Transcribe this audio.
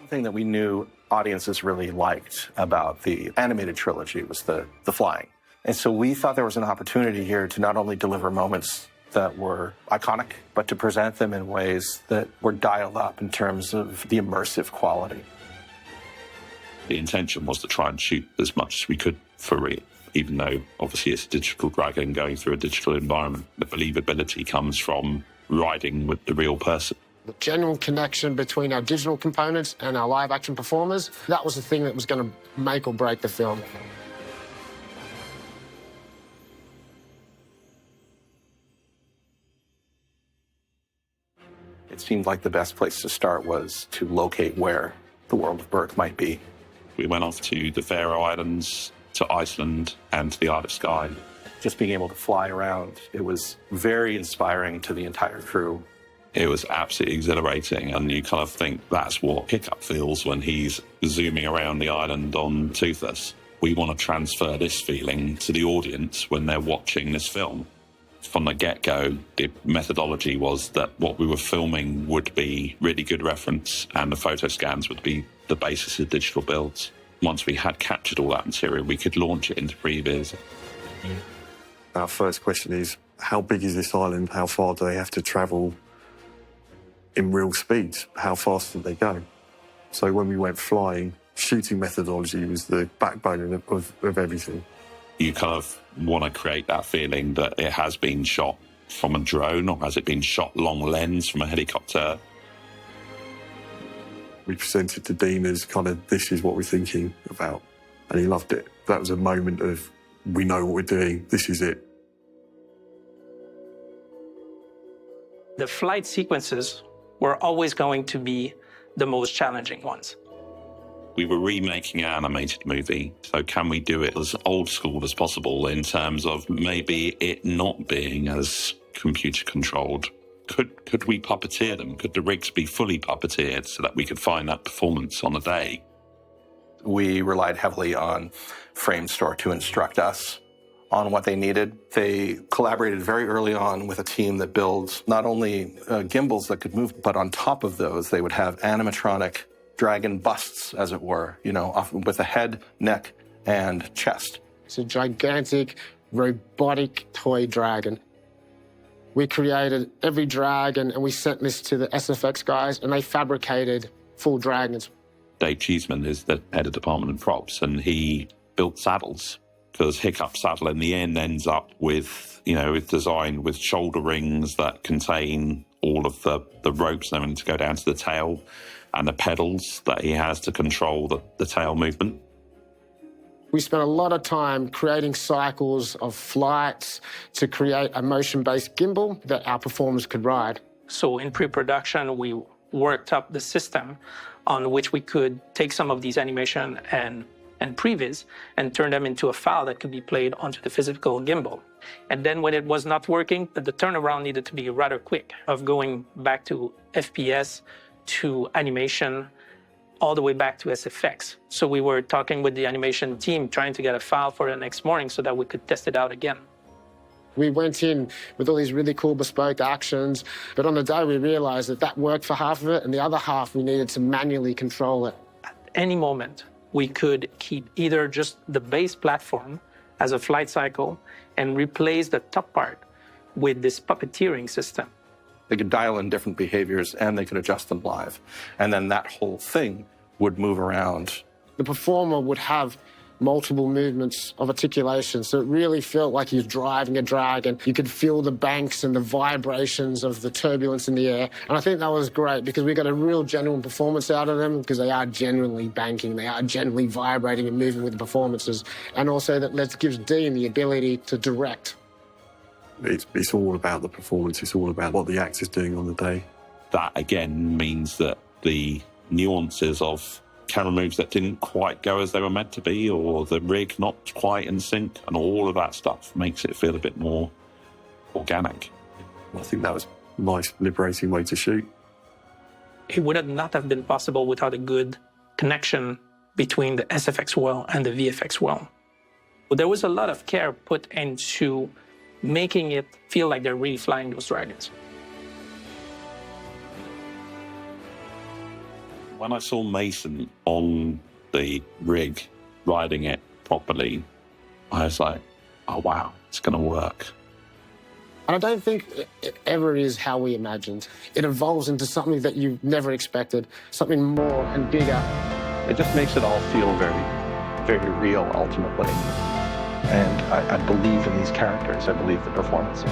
thing that we knew audiences really liked about the animated trilogy was the flying. And so we thought there was an opportunity here to not only deliver moments that were iconic, but to present them in ways that were dialed up in terms of the immersive quality. The intention was to try and shoot as much as we could for real, even though obviously it's a digital dragon going through a digital environment. The believability comes from riding with the real person. The genuine connection between our digital components and our live action performers, that was the thing that was going to make or break the film. It seemed like the best place to start was to locate where the world of birth might be. We went off to the Faroe Islands, to Iceland, and to the Isle of Skye. Just being able to fly around, it was very inspiring to the entire crew. It was absolutely exhilarating, and you kind of think that's what Hiccup feels when he's zooming around the island on Toothless. We want to transfer this feeling to the audience when they're watching this film. From the get-go, the methodology was that what we were filming would be really good reference, and the photo scans would be the basis of digital builds. Once we had captured all that material, we could launch it into previs. Our first question is, how big is this island? How far do they have to travel in real speeds? How fast did they go? So when we went flying, shooting methodology was the backbone of everything. You kind of want to create that feeling that it has been shot from a drone, or has it been shot long lens from a helicopter? We presented to Dean as kind of, this is what we're thinking about, and he loved it. That was a moment of, we know what we're doing, this is it. The flight sequences were always going to be the most challenging ones. We were remaking an animated movie, so can we do it as old school as possible in terms of maybe it not being as computer controlled? Could we puppeteer them? Could the rigs be fully puppeteered so that we could find that performance on the day? We relied heavily on Framestore to instruct us on what they needed. They collaborated very early on with a team that builds not only gimbals that could move, but on top of those, they would have animatronic dragon busts, as it were, you know, with a head, neck, and chest. It's a gigantic, robotic toy dragon. We created every dragon, and we sent this to the SFX guys, and they fabricated full dragons. Dave Cheeseman is the head of department of props, and he built saddles, because Hiccup saddle in the end ends up with, you know, it's designed with shoulder rings that contain all of the ropes that need to go down to the tail, and the pedals that he has to control the tail movement. We spent a lot of time creating cycles of flights to create a motion-based gimbal that our performers could ride. So in pre-production, we worked up the system on which we could take some of these animation and previs and turn them into a file that could be played onto the physical gimbal. And then when it was not working, the turnaround needed to be rather quick, of going back to FPS, to animation, all the way back to SFX. So we were talking with the animation team, trying to get a file for the next morning so that we could test it out again. We went in with all these really cool bespoke actions, but on the day we realized that worked for half of it, and the other half we needed to manually control it. At any moment, we could keep either just the base platform as a flight cycle and replace the top part with this puppeteering system. They could dial in different behaviors and they could adjust them live. And then that whole thing would move around. The performer would have multiple movements of articulation, so it really felt like he was driving a dragon. You could feel the banks and the vibrations of the turbulence in the air. And I think that was great because we got a real genuine performance out of them, because they are genuinely banking, they are genuinely vibrating and moving with the performances. And also that gives Dean the ability to direct. It's all about the performance. It's all about what the actor's doing on the day. That, again, means that the nuances of camera moves that didn't quite go as they were meant to be, or the rig not quite in sync, and all of that stuff makes it feel a bit more organic. I think that was a nice, liberating way to shoot. It would not have been possible without a good connection between the SFX world and the VFX world. But there was a lot of care put into making it feel like they're really flying those dragons. When I saw Mason on the rig riding it properly, I was like, oh wow, it's going to work. And I don't think it ever is how we imagined. It evolves into something that you never expected, something more and bigger. It just makes it all feel very, very real, ultimately. And I believe in these characters. I believe the performances.